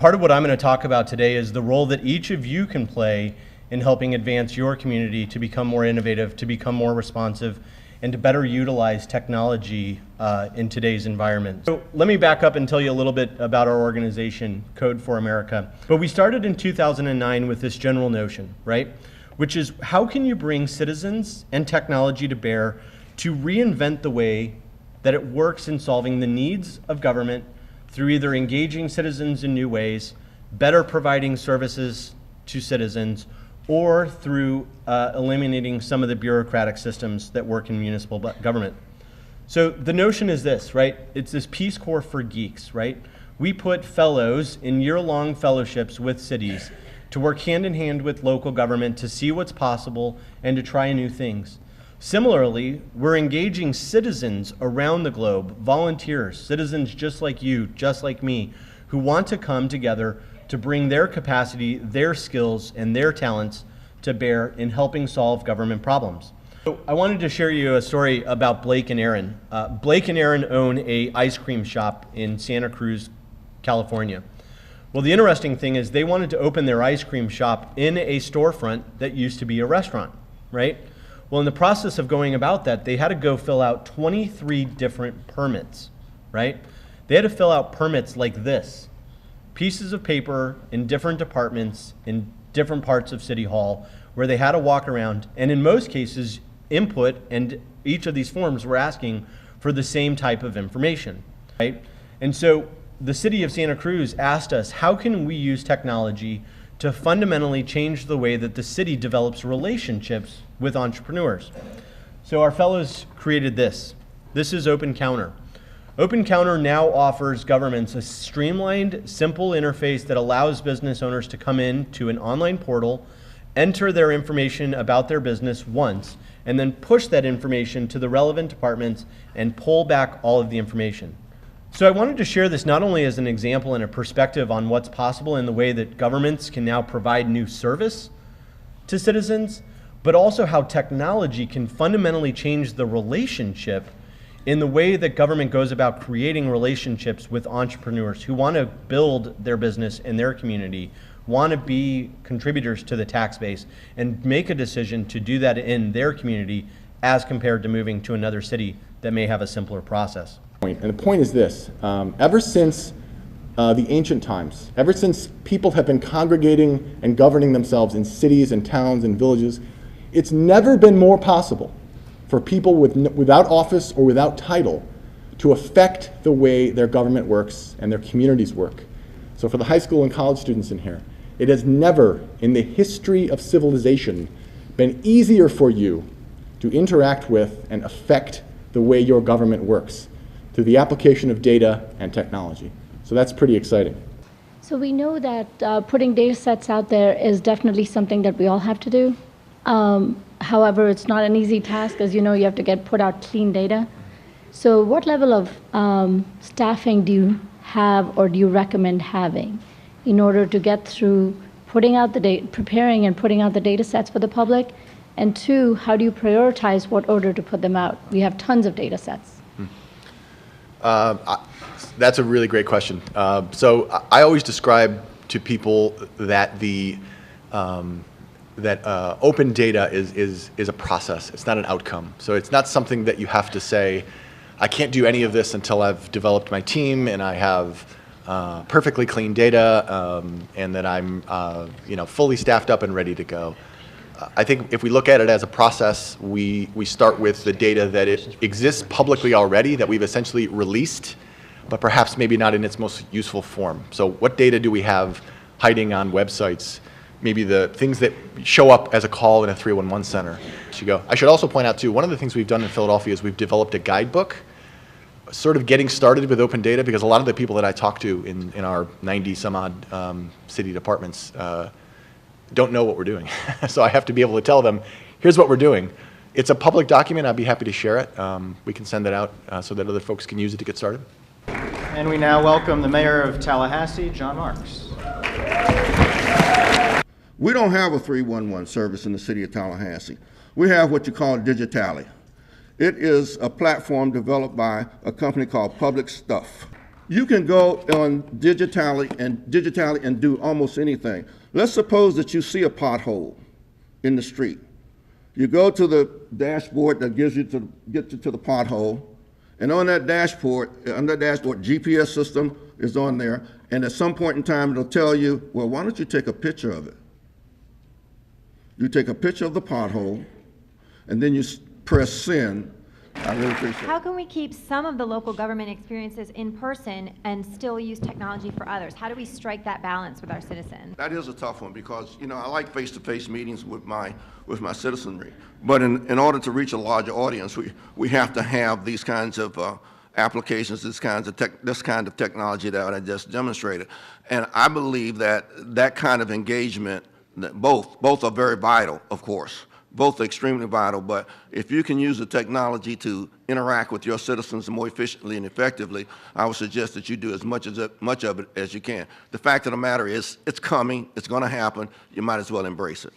part of what I'm going to talk about today is the role that each of you can play in helping advance your community to become more innovative, to become more responsive, and to better utilize technology in today's environment. So let me back up and tell you a little bit about our organization, Code for America. But we started in 2009 with this general notion, right? Which is, how can you bring citizens and technology to bear to reinvent the way that it works in solving the needs of government through either engaging citizens in new ways, better providing services to citizens, or through eliminating some of the bureaucratic systems that work in municipal government. So the notion is this, right? It's this Peace Corps for geeks, right? We put fellows in year-long fellowships with cities to work hand in hand with local government to see what's possible and to try new things. Similarly, we're engaging citizens around the globe, volunteers, citizens just like you, just like me, who want to come together to bring their capacity, their skills, and their talents to bear in helping solve government problems. So I wanted to share you a story about Blake and Aaron. Blake and Aaron own an ice cream shop in Santa Cruz, California. Well, the interesting thing is they wanted to open their ice cream shop in a storefront that used to be a restaurant, right? Well, in the process of going about that, they had to go fill out 23 different permits, right? They had to fill out permits like this. Pieces of paper in different departments in different parts of City Hall where they had to walk around, and in most cases input, and each of these forms were asking for the same type of information, right? And so the city of Santa Cruz asked us, how can we use technology to fundamentally change the way that the city develops relationships with entrepreneurs? So our fellows created this. This is Open Counter. Open Counter now offers governments a streamlined, simple interface that allows business owners to come in to an online portal, enter their information about their business once, and then push that information to the relevant departments and pull back all of the information. So I wanted to share this not only as an example and a perspective on what's possible in the way that governments can now provide new service to citizens, but also how technology can fundamentally change the relationship in the way that government goes about creating relationships with entrepreneurs who want to build their business in their community, want to be contributors to the tax base, and make a decision to do that in their community as compared to moving to another city that may have a simpler process. And the point is this, ever since the ancient times, ever since people have been congregating and governing themselves in cities and towns and villages, it's never been more possible for people without office or without title to affect the way their government works and their communities work. So for the high school and college students in here, it has never in the history of civilization been easier for you to interact with and affect the way your government works through the application of data and technology. So that's pretty exciting. So we know that putting data sets out there is definitely something that we all have to do. However, it's not an easy task. As you know, you have to put out clean data. So what level of staffing do you have or do you recommend having in order to get through putting out the data, preparing and putting out the data sets for the public? And two, how do you prioritize what order to put them out? We have tons of data sets. That's a really great question. So I always describe to people that open data is a process. It's not an outcome. So it's not something that you have to say, I can't do any of this until I've developed my team and I have perfectly clean data and that I'm fully staffed up and ready to go. I think if we look at it as a process, we start with the data that it exists publicly already, that we've essentially released, but perhaps maybe not in its most useful form. So what data do we have hiding on websites? Maybe the things that show up as a call in a 311 center. I should also point out too, one of the things we've done in Philadelphia is we've developed a guidebook, sort of getting started with open data, because a lot of the people that I talk to in our 90 some odd city departments don't know what we're doing. So I have to be able to tell them, here's what we're doing. It's a public document. I'd be happy to share it. We can send that out so that other folks can use it to get started. And we now welcome the Mayor of Tallahassee, John Marks. We don't have a 311 service in the city of Tallahassee. We have what you call Digitally. It is a platform developed by a company called Public Stuff. You can go on digitally and do almost anything. Let's suppose that you see a pothole in the street. You go to the dashboard that gets you to the pothole, and on that dashboard, GPS system is on there, and at some point in time, it'll tell you, well, why don't you take a picture of it? You take a picture of the pothole, and then you press send. I really appreciate it. How can we keep some of the local government experiences in person and still use technology for others? How do we strike that balance with our citizens? That is a tough one because, you know, I like face-to-face meetings with my citizenry. But in order to reach a larger audience, we have to have these kinds of applications, this kind of technology that I just demonstrated. And I believe that kind of engagement, both are very vital, of course. Both are extremely vital, but if you can use the technology to interact with your citizens more efficiently and effectively, I would suggest that you do as much of it as you can. The fact of the matter is, it's coming, it's going to happen, you might as well embrace it.